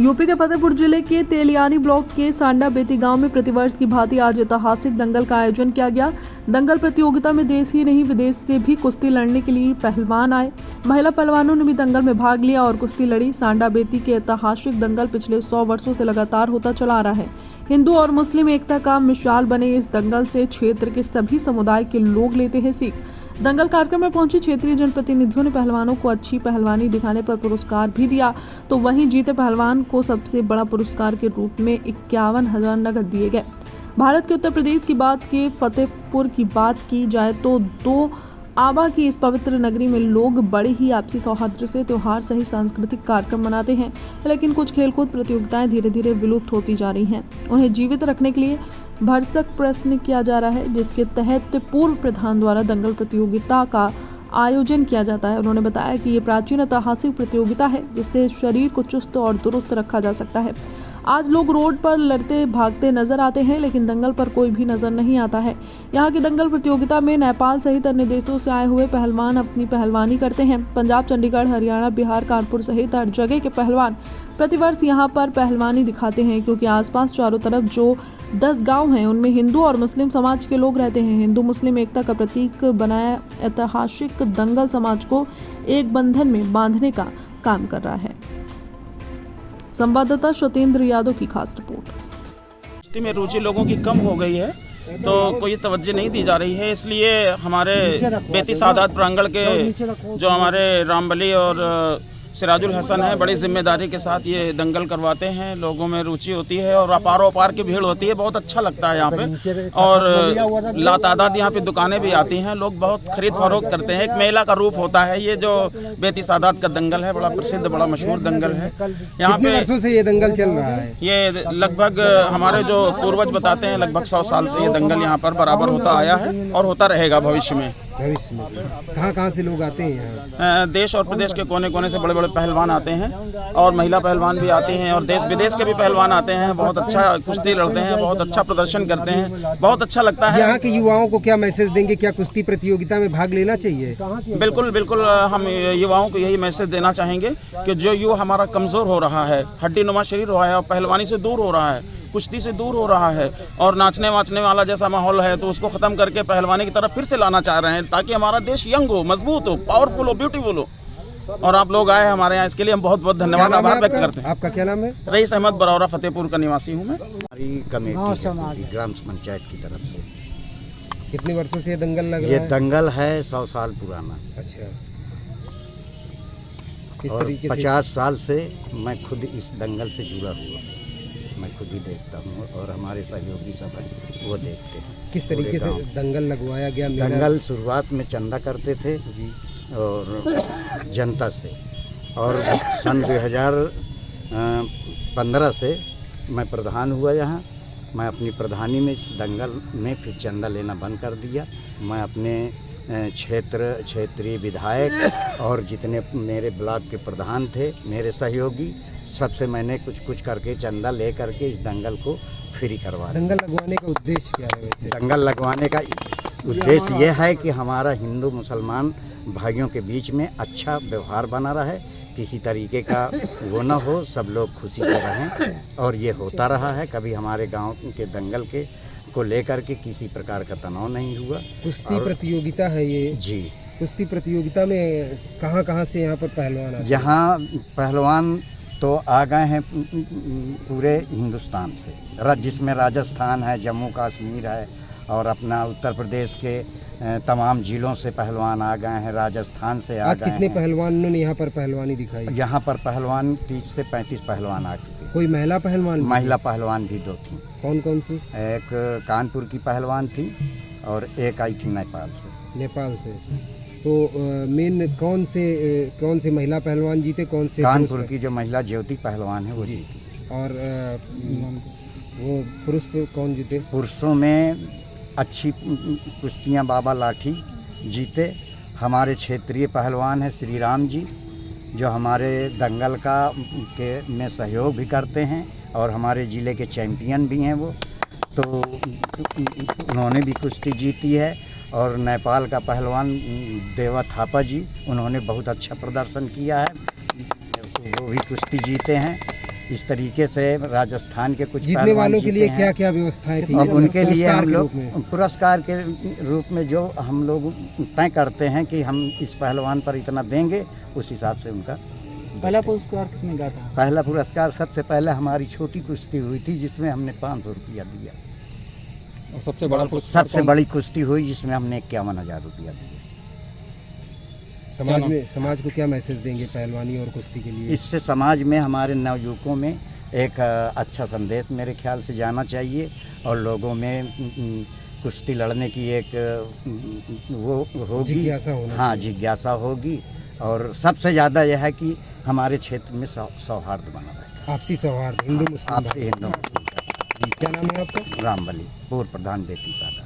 UP के फतेहपुर जिले के तेलियानी ब्लॉक के सांडा बेती गांव में प्रतिवर्ष की भांति आज ऐतिहासिक दंगल का आयोजन किया गया। दंगल प्रतियोगिता में देश ही नहीं विदेश से भी कुश्ती लड़ने के लिए पहलवान आए। महिला पहलवानों ने भी दंगल में भाग लिया और कुश्ती लड़ी। सांडा बेती के ऐतिहासिक दंगल पिछले 100 वर्षों से लगातार होता चला आ रहा है। हिंदू और मुस्लिम एकता का मिसाल बने इस दंगल से क्षेत्र के सभी समुदाय के लोग लेते हैं सीख। दंगल कार्यक्रम में पहुंचे क्षेत्रीय जनप्रतिनिधियों ने पहलवानों को अच्छी पहलवानी दिखाने पर पुरस्कार भी दिया, तो वहीं जीते पहलवान को सबसे बड़ा पुरस्कार के रूप में 51,000 नगद दिए गए। भारत के उत्तर प्रदेश की बात के फतेहपुर की बात की जाए तो दो आबा की इस पवित्र नगरी में लोग बड़े ही आपसी सौहार्द से त्योहार सहित सांस्कृतिक कार्यक्रम मनाते हैं, लेकिन कुछ खेलकूद प्रतियोगिताएं धीरे धीरे विलुप्त होती जा रही हैं। उन्हें जीवित रखने के लिए भरसक प्रयत्न किया जा रहा है, जिसके तहत पूर्व प्रधान द्वारा दंगल प्रतियोगिता का आयोजन किया जाता है। उन्होंने बताया कि ये प्राचीन ऐतिहासिक प्रतियोगिता है, जिससे शरीर को चुस्त और दुरुस्त रखा जा सकता है। आज लोग रोड पर लड़ते भागते नजर आते हैं, लेकिन दंगल पर कोई भी नजर नहीं आता है। यहाँ की दंगल प्रतियोगिता में नेपाल सहित अन्य देशों से आए हुए पहलवान अपनी पहलवानी करते हैं। पंजाब, चंडीगढ़, हरियाणा, बिहार, कानपुर सहित हर जगह के पहलवान प्रतिवर्ष यहाँ पर पहलवानी दिखाते हैं, क्योंकि आसपास चारों तरफ जो 10 गांव हैं उनमें हिंदू और मुस्लिम समाज के लोग रहते हैं। हिंदू मुस्लिम एकता का प्रतीक बनाया ऐतिहासिक दंगल समाज को एक बंधन में बांधने का काम कर रहा है। संवाददाता सत्येंद्र यादव की खास रिपोर्ट। कुश्ती में रुचि लोगों की कम हो गई है, तो कोई तवज्जो नहीं दी जा रही है। इसलिए हमारे बेती सादात प्रांगण के जो हमारे रामबली और सिराजुल हसन है, बड़ी जिम्मेदारी के साथ ये दंगल करवाते हैं। लोगों में रुचि होती है और अपारो अपार की भीड़ होती है। बहुत अच्छा लगता है यहाँ पे, और लातादाद यहाँ पे दुकानें भी आती हैं। लोग बहुत खरीद फरोख्त करते हैं। एक मेला का रूप होता है ये जो बेती सादात का दंगल है। बड़ा प्रसिद्ध, बड़ा मशहूर दंगल है। यहाँ पे वर्षों से ये दंगल चल रहा है। ये लगभग हमारे जो पूर्वज बताते हैं, लगभग 100 साल से ये दंगल यहाँ पर बराबर होता आया है और होता रहेगा भविष्य में। कहाँ से लोग आते हैं यहाँ? देश और प्रदेश के कोने कोने से बड़े बड़े पहलवान आते हैं, और महिला पहलवान भी आती हैं, और देश विदेश के भी पहलवान आते हैं। बहुत अच्छा कुश्ती लड़ते हैं, बहुत अच्छा प्रदर्शन करते हैं, बहुत अच्छा लगता है। यहाँ के युवाओं को क्या मैसेज देंगे? क्या कुश्ती प्रतियोगिता में भाग लेना चाहिए? बिल्कुल बिल्कुल, हम युवाओं को यही मैसेज देना चाहेंगे कि जो युवा हमारा कमज़ोर हो रहा है, हड्डी नुमा शरीर हो रहा है और पहलवानी से दूर हो रहा है, कुश्ती से दूर हो रहा है और नाचने वाचने वाला जैसा माहौल है, तो उसको ख़त्म करके पहलवानी की तरफ फिर से लाना चाह रहे हैं, ताकि हमारा देश यंग हो, मजबूत हो, पावरफुल हो, ब्यूटीफुल हो। और आप लोग आए हमारे यहाँ, इसके लिए हम बहुत बहुत धन्यवाद, आभार व्यक्त करते हैं। आपका क्या नाम है? रईस अहमद बरौरा, फतेहपुर का निवासी हूँ मैं। हमारी कमेटी है, ग्राम पंचायत की तरफ से। कितने वर्षों से ये दंगल लग रहा ये है? दंगल है 100 साल पुराना। अच्छा, किस और तरीके से? 50 साल से मैं खुद इस दंगल से जुड़ा हुआ, मैं खुद ही देखता हूँ और हमारे सहयोगी सब हैं वो देखते हैं। किस तरीके से दंगल लगवाया गया? दंगल शुरुआत में चंदा करते थे और जनता से, और सन 2015 से मैं प्रधान हुआ यहाँ। मैं अपनी प्रधानी में इस दंगल में फिर चंदा लेना बंद कर दिया। मैं अपने क्षेत्रीय विधायक और जितने मेरे ब्लॉक के प्रधान थे, मेरे सहयोगी, सबसे मैंने कुछ करके चंदा ले करके इस दंगल को फ्री करवा दिया। दंगल लगवाने का उद्देश्य क्या है वैसे? दंगल लगवाने का उद्देश्य ये है कि हमारा हिंदू मुसलमान भाइयों के बीच में अच्छा व्यवहार बना रहे, किसी तरीके का वो न हो, सब लोग खुशी से रहें। और ये होता रहा है, कभी हमारे गांव के दंगल को लेकर के किसी प्रकार का तनाव नहीं हुआ। कुश्ती प्रतियोगिता है ये जी। कुश्ती प्रतियोगिता में कहाँ से यहाँ पर पहलवान आते हैं? यहाँ पहलवान तो आ गए हैं पूरे हिंदुस्तान से, जिसमें राजस्थान है, जम्मू कश्मीर है, और अपना उत्तर प्रदेश के तमाम जिलों से पहलवान आ गए हैं, राजस्थान से आ गए हैं। आज कितने पहलवानों ने यहाँ पर पहलवानी दिखाई? यहाँ पर पहलवान 30 से 35 पहलवान आ चुके। कोई महिला पहलवान? महिला पहलवान भी 2 थी। कौन कौन सी? एक कानपुर की पहलवान थी और एक आई थी नेपाल से। नेपाल से। तो मेन कौन से महिला पहलवान जीते? कौन से? कानपुर की जो महिला ज्योति पहलवान है वो जीती। और वो पुरुष कौन जीते? पुरुषों में अच्छी कुश्तियाँ बाबा लाठी जीते। हमारे क्षेत्रीय पहलवान है श्री राम जी, जो हमारे दंगल में सहयोग भी करते हैं और हमारे ज़िले के चैंपियन भी हैं वो, तो उन्होंने भी कुश्ती जीती है। और नेपाल का पहलवान देवा थापा जी, उन्होंने बहुत अच्छा प्रदर्शन किया है, वो भी कुश्ती जीते हैं। इस तरीके से राजस्थान के कुछ जीतने पहलवान वालों के लिए जीते क्या हैं। क्या व्यवस्थाएं थी? अब उनके लिए पुरस्कार हम के लोग रूप में? पुरस्कार के रूप में जो हम लोग तय करते हैं कि हम इस पहलवान पर इतना देंगे, उस हिसाब से उनका पहला पुरस्कार कितने का था? पहला पुरस्कार सबसे पहले हमारी छोटी कुश्ती हुई थी जिसमें हमने 500 रुपया दिया। और सबसे बड़ा पुरस्कार सबसे बड़ी कुश्ती हुई जिसमें हमने 51,000 रुपया दिया। समाज को क्या मैसेज देंगे पहलवानी और कुश्ती के लिए? इससे समाज में हमारे नवयुवकों में एक अच्छा संदेश मेरे ख्याल से जाना चाहिए और लोगों में कुश्ती लड़ने की एक वो होगी, जिज्ञासा होना हाँ चाहिए। जिज्ञासा होगी। और सबसे ज़्यादा यह है कि हमारे क्षेत्र में सौहार्द बना रहे, आपसी सौहार्द हिंदू मुस्लिम आपसे हिंदू मुस्लिम। जी, क्या नाम है आपका? रामबली, पूर्व प्रधान बेती सादा।